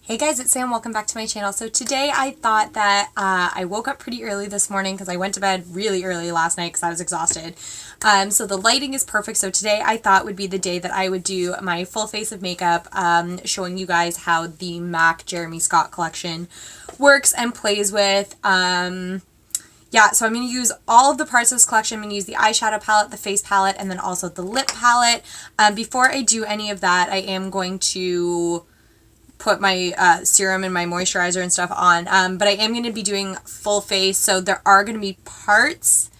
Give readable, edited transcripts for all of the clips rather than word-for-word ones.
Hey guys, it's Sam. Welcome back to my channel. So today I thought that I woke up pretty early this morning because I went to bed really early last night because I was exhausted. So the lighting is perfect. So today I thought would be the day that I would do my full face of makeup, showing you guys how the MAC Jeremy Scott collection works and plays with. Yeah, so I'm going to use all of the parts of this collection. I'm going to use the eyeshadow palette, the face palette, and then also the lip palette. Before I do any of that, I am going to put my serum and my moisturizer and stuff on, but I am going to be doing full face, so there are going to be parts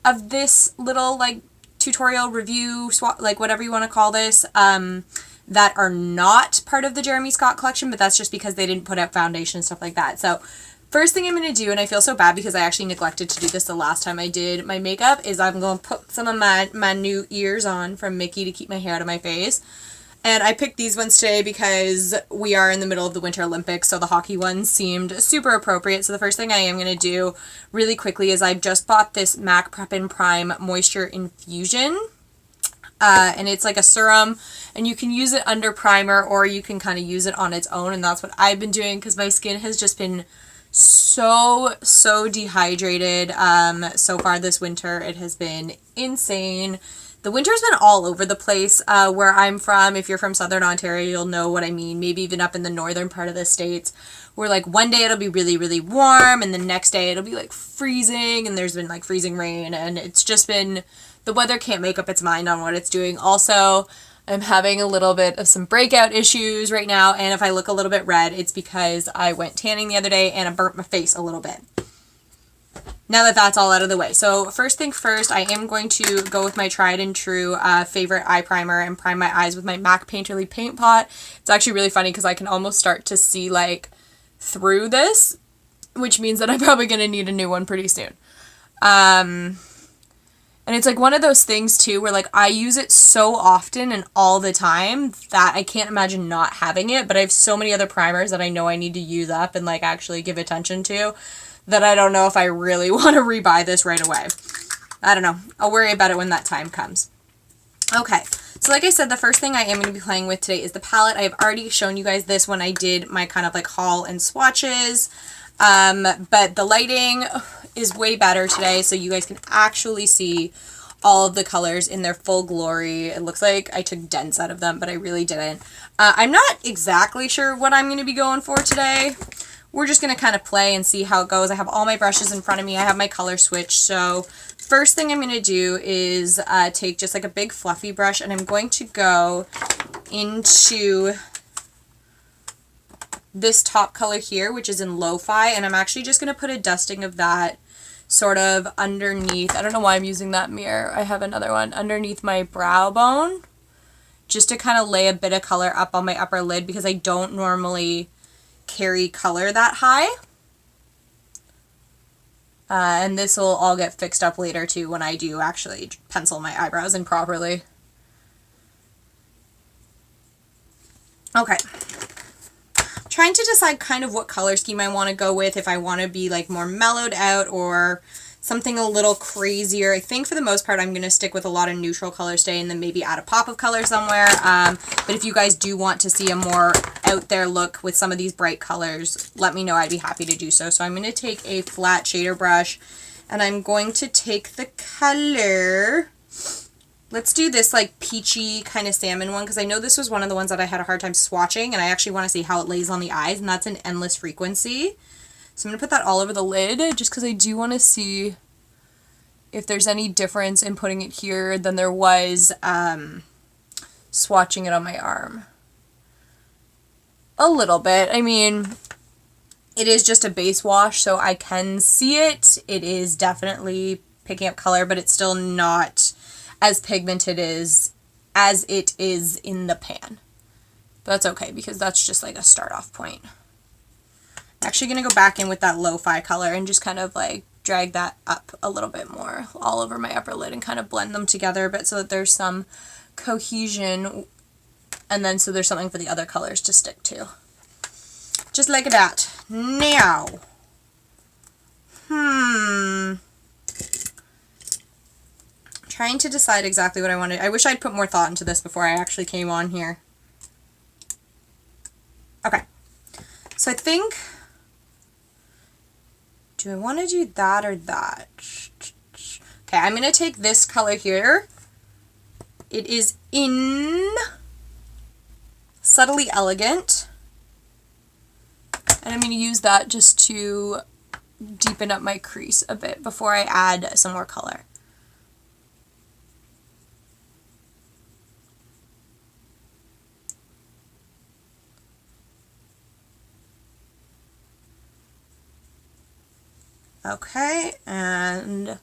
of this little like tutorial review, like whatever you want to call this, that are not part of the Jeremy Scott collection, but that's just because they didn't put out foundation and stuff like that. So first thing I'm going to do, and I feel so bad because I actually neglected to do this the last time I did my makeup, is I'm going to put some of my new ears on from Mickey to keep my hair out of my face. And I picked these ones today because we are in the middle of the Winter Olympics, so the hockey ones seemed super appropriate. So the first thing I am going to do really quickly is I've just bought this MAC Prep and Prime Moisture Infusion. And it's like a serum, and you can use it under primer or you can kind of use it on its own. And that's what I've been doing because my skin has just been so dehydrated so far this winter. It has been insane. The winter's been all over the place where I'm from. If you're from Southern Ontario, you'll know what I mean. Maybe even up in the northern part of the States, where like one day it'll be really warm and the next day it'll be like freezing, and there's been like freezing rain, and it's just been, the weather can't make up its mind on what it's doing. Also, I'm having a little bit of some breakout issues right now, and if I look a little bit red, it's because I went tanning the other day and I burnt my face a little bit. Now that that's all out of the way. So first thing first, I am going to go with my tried and true favorite eye primer and prime my eyes with my MAC Painterly Paint Pot. It's actually really funny because I can almost start to see like through this, which means that I'm probably going to need a new one pretty soon. And it's like one of those things too where like I use it so often and all the time that I can't imagine not having it, but I have so many other primers that I know I need to use up and like actually give attention to, that I don't know if I really want to rebuy this right away. I don't know. I'll worry about it when that time comes. Okay, so like I said, the first thing I am going to be playing with today is the palette. I have already shown you guys this when I did my kind of like haul and swatches, but the lighting is way better today, so you guys can actually see all of the colors in their full glory. It looks like I took dents out of them, but I really didn't. I'm not exactly sure what I'm going to be going for today. We're just going to kind of play and see how it goes. I have all my brushes in front of me. I have my color switch. So first thing I'm going to do is take just like a big fluffy brush, and I'm going to go into this top color here, which is in Lo-Fi, and I'm actually just going to put a dusting of that sort of underneath. I don't know why I'm using that mirror. I have another one underneath my brow bone, just to kind of lay a bit of color up on my upper lid because I don't normally carry color that high. And this will all get fixed up later too when I do actually pencil my eyebrows in properly. Okay. Trying to decide kind of what color scheme I want to go with, if I want to be like more mellowed out or something a little crazier. I think for the most part I'm going to stick with a lot of neutral colors today and then maybe add a pop of color somewhere. But if you guys do want to see a more out there look with some of these bright colors, let me know. I'd be happy to do so. So I'm going to take a flat shader brush and I'm going to take the color. Let's do this like peachy kind of salmon one because I know this was one of the ones that I had a hard time swatching, and I actually want to see how it lays on the eyes, and that's an Endless Frequency. So I'm going to put that all over the lid just because I do want to see if there's any difference in putting it here than there was swatching it on my arm. A little bit. I mean, it is just a base wash, so I can see it. It is definitely picking up color, but it's still not as pigmented as it is in the pan. But that's okay because that's just like a start off point. I'm actually going to go back in with that Lo-Fi color and just kind of like drag that up a little bit more all over my upper lid and kind of blend them together a bit so that there's some cohesion, and then so there's something for the other colors to stick to. Just like that. Now, trying to decide exactly what I wanted. I wish I'd put more thought into this before I actually came on here. Okay. So I think, do I want to do that or that? Okay, I'm going to take this color here. It is in Subtly Elegant. And I'm going to use that just to deepen up my crease a bit before I add some more color. Okay, and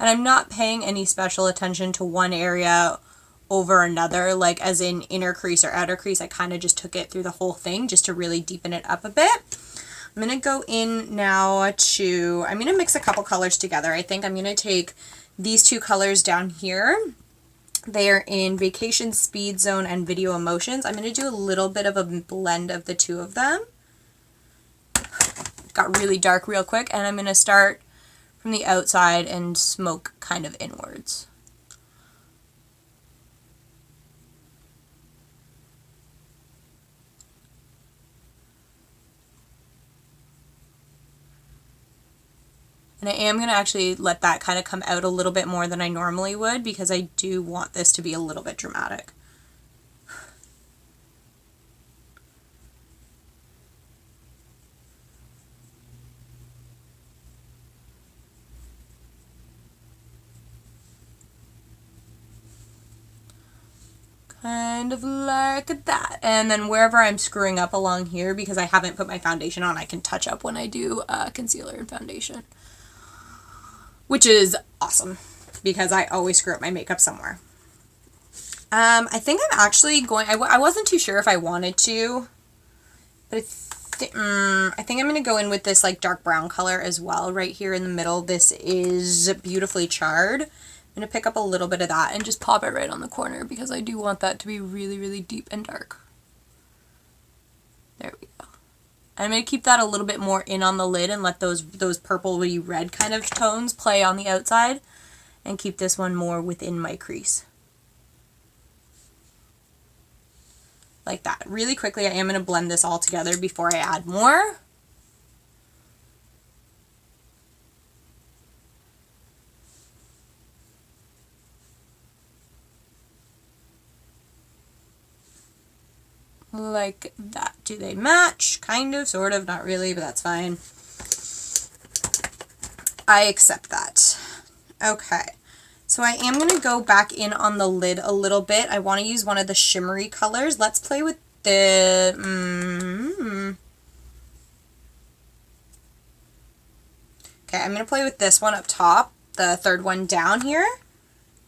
I'm not paying any special attention to one area over another, like as in inner crease or outer crease. I kind of just took it through the whole thing just to really deepen it up a bit. I'm going to go in now to, I'm going to mix a couple colors together. I think I'm going to take these two colors down here. They are in Vacation Speed Zone and Video Emotions. I'm going to do a little bit of a blend of the two of them. Got really dark real quick, and I'm going to start from the outside and smoke kind of inwards. And I am going to actually let that kind of come out a little bit more than I normally would because I do want this to be a little bit dramatic. Kind of like that. And then wherever I'm screwing up along here, because I haven't put my foundation on, I can touch up when I do concealer and foundation. Which is awesome, because I always screw up my makeup somewhere. I think I'm actually going, I wasn't too sure if I wanted to, but I think I'm going to go in with this like dark brown color as well right here in the middle. This is Beautifully Charred. I'm going to pick up a little bit of that and just pop it right on the corner because I do want that to be really, really deep and dark. There we go. I'm going to keep that a little bit more in on the lid and let those purpley red kind of tones play on the outside and keep this one more within my crease. Like that. Really quickly, I am going to blend this all together before I add more. Like that. Do they match? Kind of, sort of, not really, but that's fine. I accept that. Okay, so I am going to go back in on the lid a little bit. I want to use one of the shimmery colors. Let's play with the... Okay, I'm going to play with this one up top, the third one down here.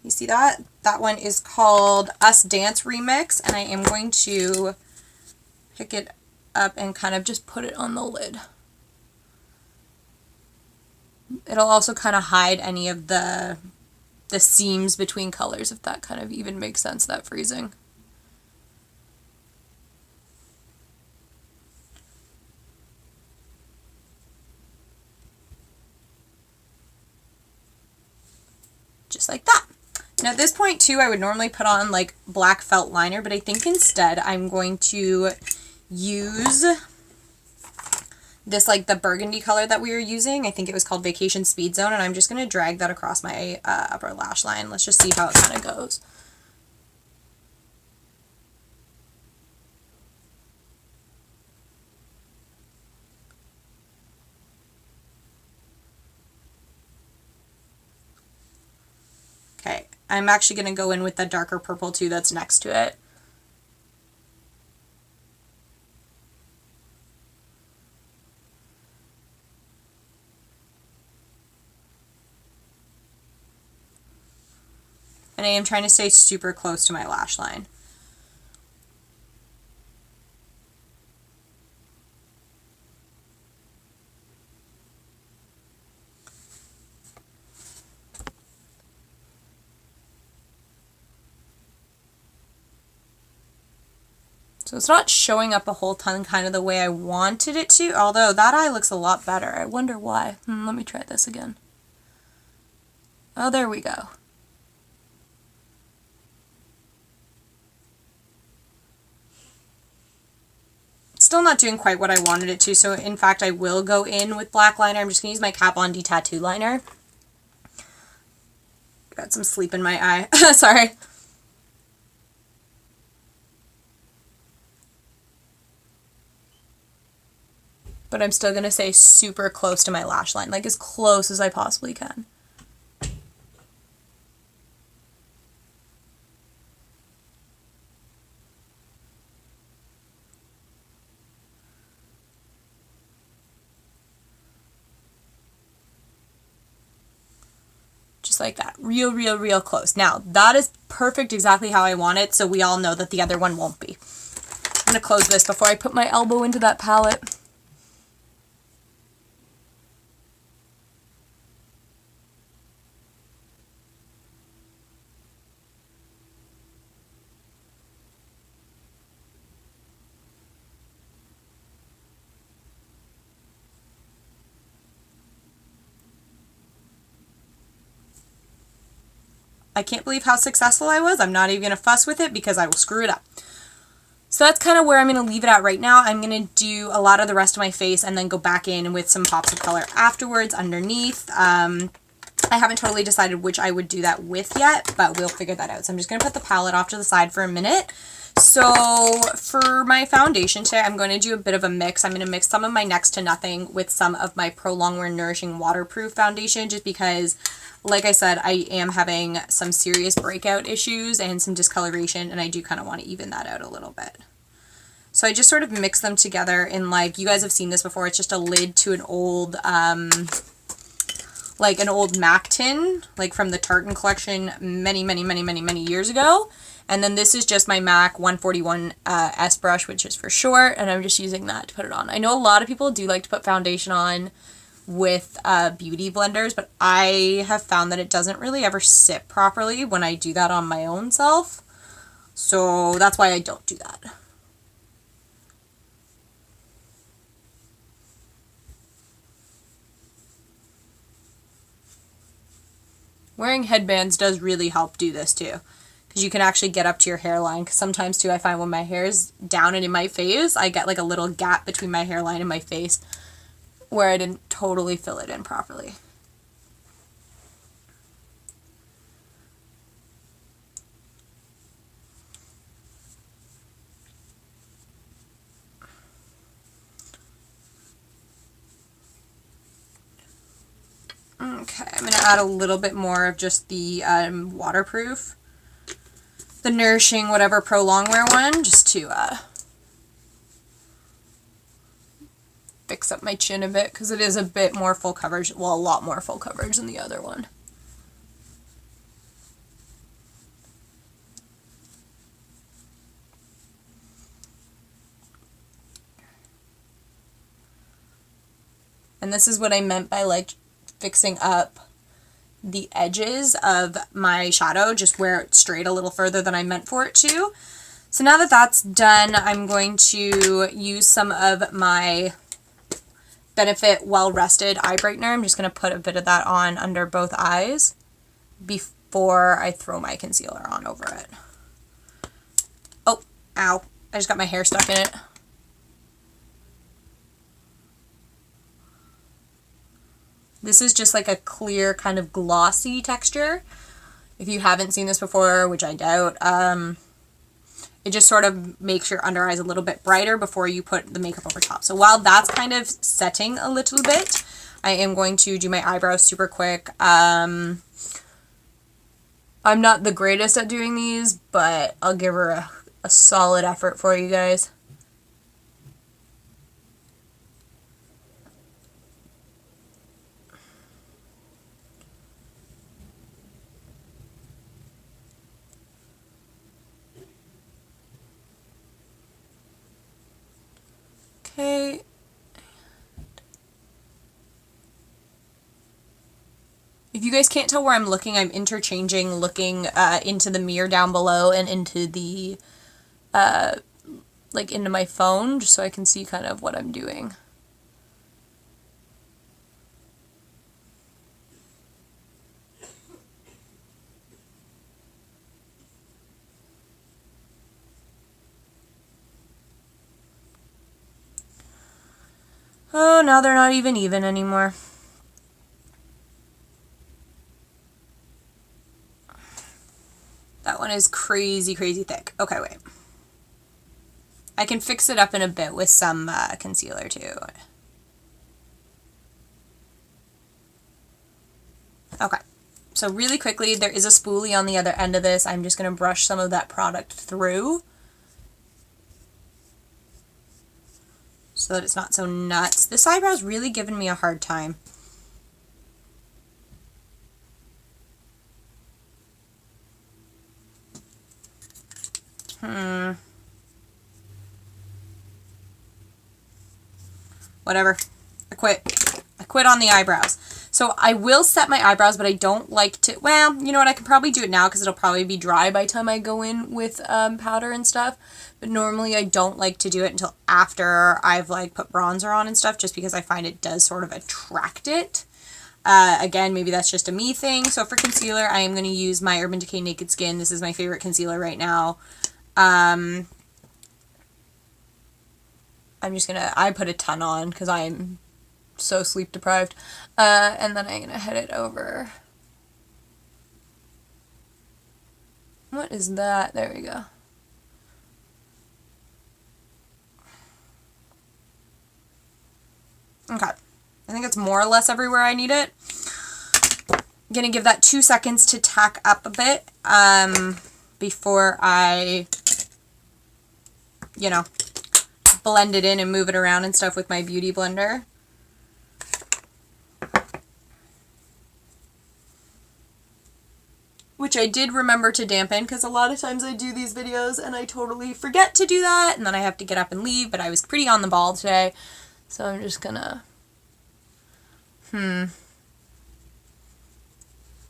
You see that? That one is called Us Dance Remix, and I am going to pick it up and kind of just put it on the lid. It'll also kind of hide any of the seams between colors, if that kind of even makes sense, that freezing. Just like that. Now at this point too, I would normally put on like black felt liner, but I think instead I'm going to use this, like the burgundy color that we were using. I think it was called Vacation Speed Zone, and I'm just going to drag that across my upper lash line. Let's just see how it kind of goes. Okay, I'm actually going to go in with the darker purple too that's next to it. And I am trying to stay super close to my lash line. So So it's not showing up a whole ton kind of the way I wanted it to, although that eye looks a lot better. I wonder why. Let me try this again. Oh, there we go. Still not doing quite what I wanted it to, so in fact I will go in with black liner. I'm just going to use my Kat Von D tattoo liner. Got some sleep in my eye. Sorry. But I'm still going to say super close to my lash line, like as close as I possibly can. Just like that. Real, real, real close. Now, that is perfect exactly how I want it, so we all know that the other one won't be. I'm going to close this before I put my elbow into that palette. I can't believe how successful I was. I'm not even going to fuss with it because I will screw it up. So that's kind of where I'm going to leave it at right now. I'm going to do a lot of the rest of my face and then go back in with some pops of color afterwards underneath. I haven't totally decided which I would do that with yet, but we'll figure that out. So I'm just going to put the palette off to the side for a minute. So for my foundation today, I'm going to do a bit of a mix. I'm going to mix some of my Next to Nothing with some of my Pro Longwear Nourishing Waterproof Foundation, just because, like I said, I am having some serious breakout issues and some discoloration, and I do kind of want to even that out a little bit. So I just sort of mix them together in, like, you guys have seen this before, it's just a lid to an old, like an old MAC tin, like from the Tartan collection many years ago. And then this is just my MAC 141 S brush, which is for short, and I'm just using that to put it on. I know a lot of people do like to put foundation on with beauty blenders, but I have found that it doesn't really ever sit properly when I do that on my own self. So that's why I don't do that. Wearing headbands does really help do this too, because you can actually get up to your hairline. Because sometimes too, I find when my hair is down and in my face, I get like a little gap between my hairline and my face where I didn't totally fill it in properly. Okay, I'm going to add a little bit more of just the waterproof, the Nourishing whatever Pro Longwear one, just to fix up my chin a bit, because it is a bit more full coverage, well, a lot more full coverage than the other one. And this is what I meant by, like, fixing up the edges of my shadow, just where it's straight a little further than I meant for it to. So now that that's done, I'm going to use some of my Benefit Well Rested Eye Brightener. I'm just going to put a bit of that on under both eyes before I throw my concealer on over it. Oh, ow. I just got my hair stuck in it. This is just like a clear kind of glossy texture. If you haven't seen this before, which I doubt, it just sort of makes your under eyes a little bit brighter before you put the makeup over top. So while that's kind of setting a little bit, I am going to do my eyebrows super quick. I'm not the greatest at doing these, but I'll give her a solid effort for you guys. Okay. If you guys can't tell where I'm looking, I'm interchanging looking into the mirror down below and into the like into my phone just so I can see kind of what I'm doing. Oh, now they're not even anymore. That one is crazy, crazy thick. Okay, wait. I can fix it up in a bit with some concealer too. Okay, so really quickly, there is a spoolie on the other end of this. I'm just going to brush some of that product through so that it's not so nuts. This eyebrow's really giving me a hard time. Whatever. I quit on the eyebrows. So I will set my eyebrows, but I don't like to, well, you know what, I can probably do it now because it'll probably be dry by the time I go in with powder and stuff. But normally I don't like to do it until after I've like put bronzer on and stuff, just because I find it does sort of attract it. Again, maybe that's just a me thing. So for concealer, I am going to use my Urban Decay Naked Skin. This is my favorite concealer right now. I'm just going to, I put a ton on because I'm so sleep deprived. And then I'm going to head it over. What is that? There we go. Okay. I think it's more or less everywhere I need it. I'm going to give that 2 seconds to tack up a bit before I, you know, blend it in and move it around and stuff with my beauty blender. Which I did remember to dampen because a lot of times I do these videos and I totally forget to do that and then I have to get up and leave, but I was pretty on the ball today. So I'm just gonna,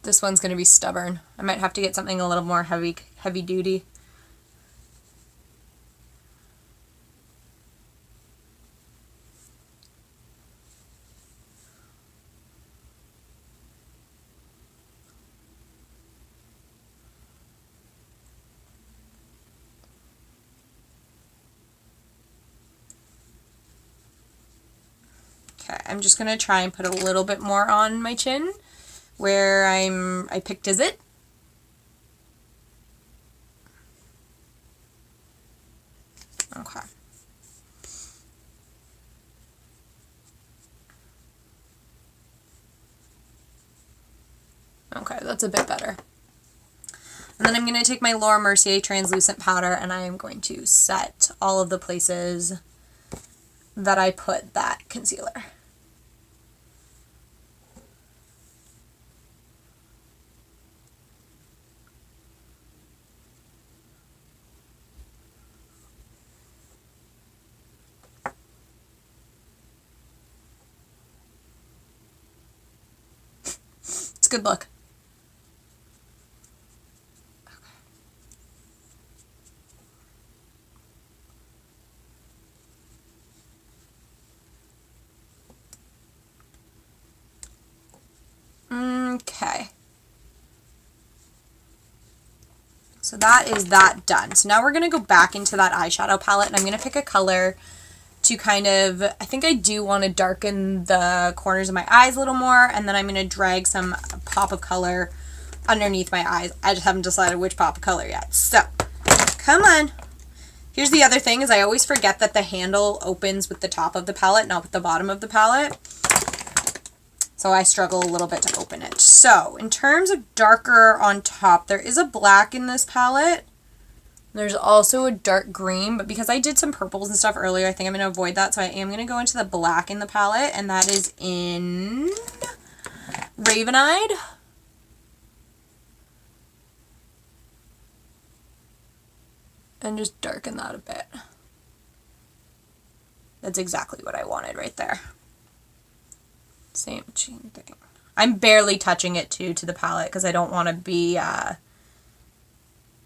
this one's gonna be stubborn. I might have to get something a little more heavy duty. Okay, I'm just going to try and put a little bit more on my chin where I picked a zit. Okay. Okay, that's a bit better. And then I'm going to take my Laura Mercier translucent powder and I am going to set all of the places that I put that concealer. It's a good look. Okay. So that is that done. So now we're going to go back into that eyeshadow palette and I'm going to pick a color to kind of, I think I do want to darken the corners of my eyes a little more, and then I'm going to drag some pop of color underneath my eyes. I just haven't decided which pop of color yet. So, come on. Here's the other thing is I always forget that the handle opens with the top of the palette, not with the bottom of the palette. So I struggle a little bit to open it. So, in terms of darker on top, there is a black in this palette. There's also a dark green, but because I did some purples and stuff earlier, I think I'm going to avoid that. So I am going to go into the black in the palette, and that is in Raven Eyed. And just darken that a bit. That's exactly what I wanted right there. Same thing. I'm barely touching it too to the palette because I don't want to be, I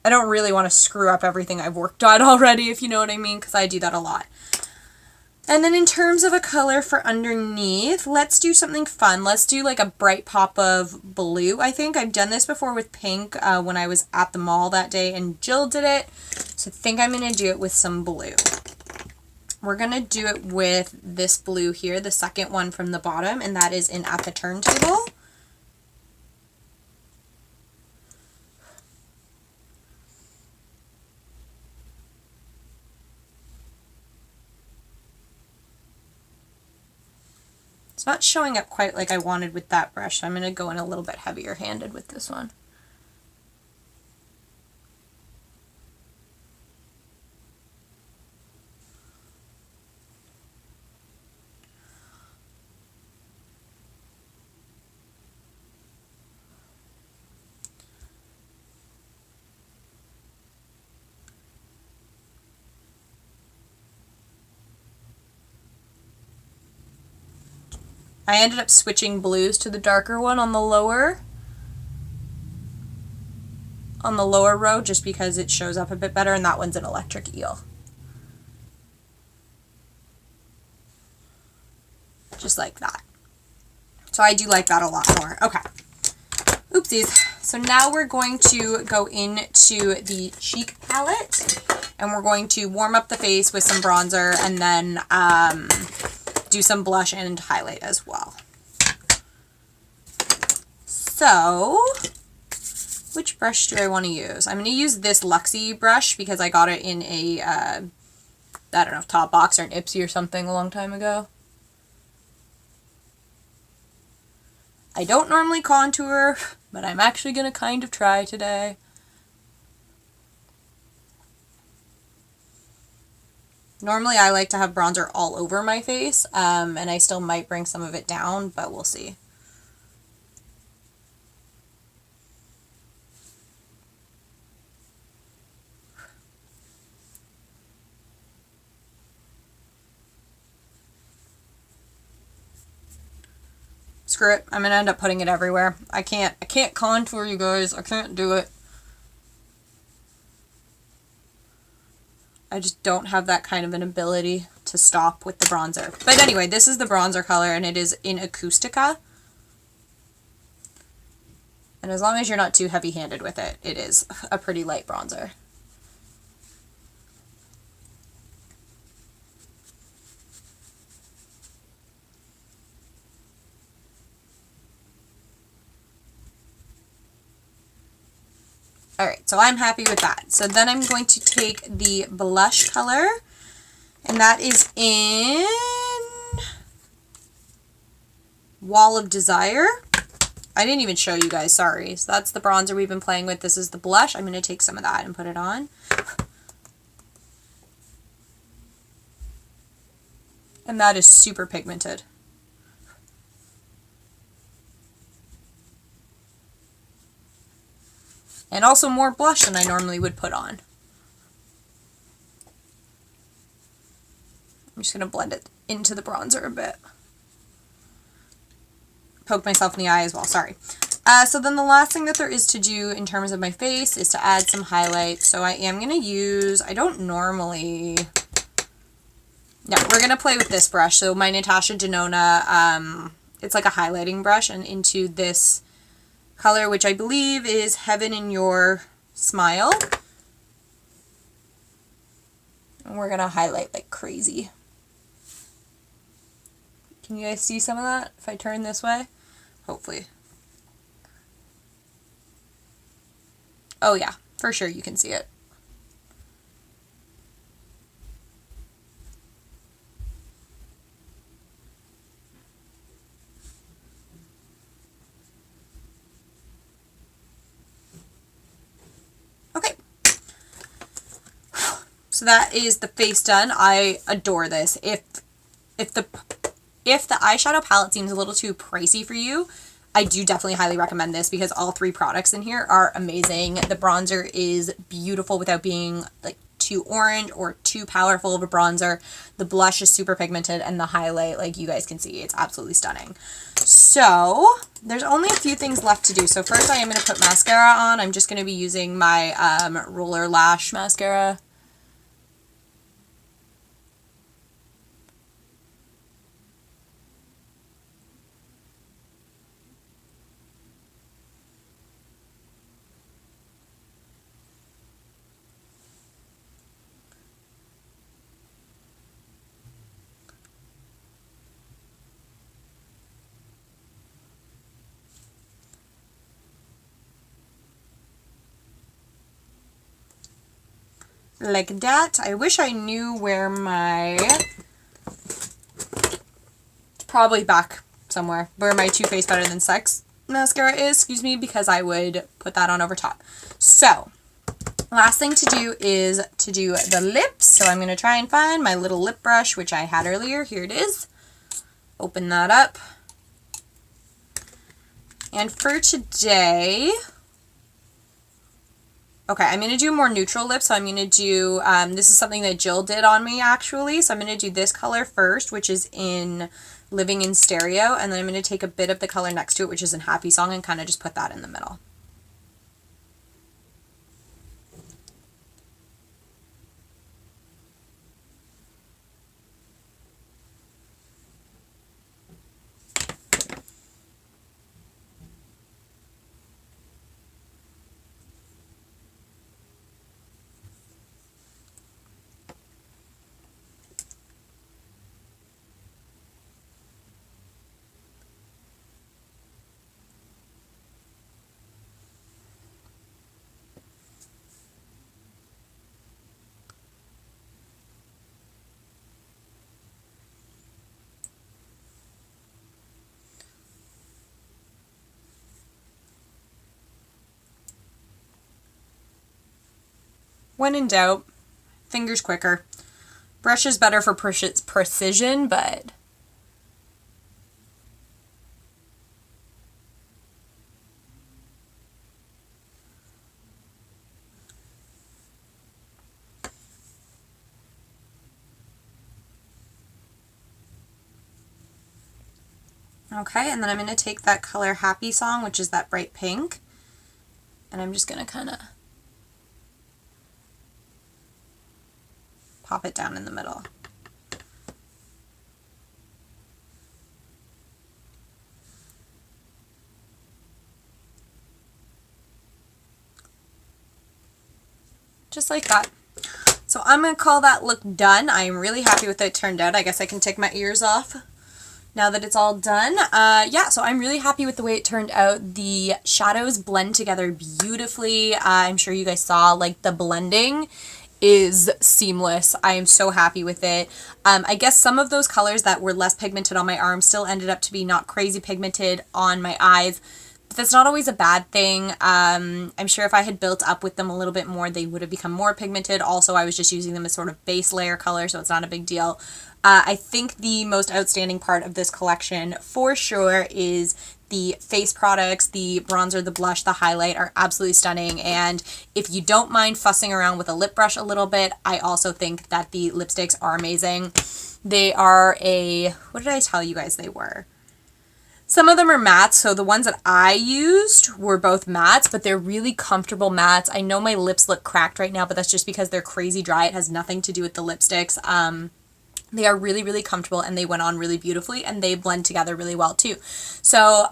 I don't really want to screw up everything I've worked on already, if you know what I mean, because I do that a lot. And then in terms of a color for underneath, let's do something fun. Let's do like a bright pop of blue, I think. I've done this before with pink when I was at the mall that day and Jill did it. So I think I'm going to do it with some blue. We're going to do it with this blue here, the second one from the bottom, and that is in At the Turntable. It's not showing up quite like I wanted with that brush, so I'm going to go in a little bit heavier handed with this one. I ended up switching blues to the darker one on the lower row just because it shows up a bit better, and that one's an electric eel. Just like that. So I do like that a lot more. Okay. Oopsies. So now we're going to go into the cheek palette, and we're going to warm up the face with some bronzer, and then do some blush and highlight as well. So, which brush do I want to use? I'm going to use this Luxie brush because I got it in a, I don't know, Top Box or an Ipsy or something a long time ago. I don't normally contour, but I'm actually going to kind of try today. Normally I like to have bronzer all over my face, and I still might bring some of it down, but we'll see. Screw it. I'm going to end up putting it everywhere. I can't contour, you guys. I can't do it. I just don't have that kind of an ability to stop with the bronzer. But anyway, this is the bronzer color, and it is in Acoustica. And as long as you're not too heavy-handed with it, it is a pretty light bronzer. Alright, so I'm happy with that. So then I'm going to take the blush color, and that is in Wall of Desire. I didn't even show you guys, sorry. So that's the bronzer we've been playing with. This is the blush. I'm going to take some of that and put it on. And that is super pigmented. And also more blush than I normally would put on. I'm just going to blend it into the bronzer a bit. Poke myself in the eye as well, sorry. So then the last thing that there is to do in terms of my face is to add some highlight. So I am going to use, I don't normally, no, we're going to play with this brush. So my Natasha Denona, it's like a highlighting brush, and into this color, which I believe is Heaven in Your Smile. And we're going to highlight like crazy. Can you guys see some of that if I turn this way? Hopefully. Oh yeah, for sure you can see it. Okay. So that is the face done. I adore this. If the eyeshadow palette seems a little too pricey for you, I do definitely highly recommend this because all three products in here are amazing. The bronzer is beautiful without being like too orange or too powerful of a bronzer. The blush is super pigmented, and the highlight, like you guys can see, it's absolutely stunning. So there's only a few things left to do. So first I am going to put mascara on. I'm just going to be using my Roller Lash mascara. Like that. I wish I knew where my, it's probably back somewhere, where my Too Faced Better Than Sex mascara is, excuse me, because I would put that on over top. So, last thing to do is to do the lips. So I'm going to try and find my little lip brush, which I had earlier. Here it is. Open that up. And for today, okay, I'm going to do more neutral lips. So I'm going to do, this is something that Jill did on me actually. So I'm going to do this color first, which is in Living in Stereo. And then I'm going to take a bit of the color next to it, which is in Happy Song, and kind of just put that in the middle. When in doubt, fingers quicker. Brush is better for precision, but okay, and then I'm going to take that color Happy Song, which is that bright pink, and I'm just going to kind of pop it down in the middle. Just like that. So I'm going to call that look done. I'm really happy with it turned out. I guess I can take my ears off now that it's all done. Yeah, so I'm really happy with the way it turned out. The shadows blend together beautifully. I'm sure you guys saw, like, the blending is seamless. I am so happy with it. I guess some of those colors that were less pigmented on my arm still ended up to be not crazy pigmented on my eyes. But that's not always a bad thing. I'm sure if I had built up with them a little bit more, they would have become more pigmented. Also, I was just using them as sort of base layer color, so it's not a big deal. I think the most outstanding part of this collection for sure is the face products. The bronzer, the blush, the highlight are absolutely stunning. And if you don't mind fussing around with a lip brush a little bit, I also think that the lipsticks are amazing. They are what did I tell you guys they were? Some of them are mattes, so the ones that I used were both mattes, but they're really comfortable mattes. I know my lips look cracked right now, but that's just because they're crazy dry. It has nothing to do with the lipsticks. They are really, really comfortable, and they went on really beautifully, and they blend together really well too. So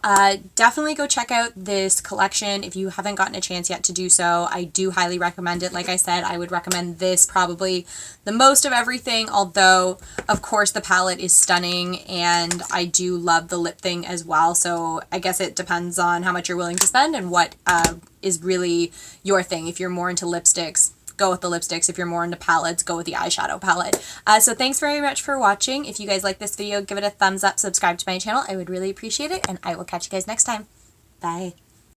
definitely go check out this collection if you haven't gotten a chance yet to do so. I do highly recommend it. Like I said, I would recommend this probably the most of everything, although of course the palette is stunning, and I do love the lip thing as well. So I guess it depends on how much you're willing to spend and what is really your thing. If you're more into lipsticks, go with the lipsticks. If you're more into palettes, go with the eyeshadow palette. So thanks very much for watching. If you guys like this video, give it a thumbs up, subscribe to my channel. I would really appreciate it, and I will catch you guys next time. Bye.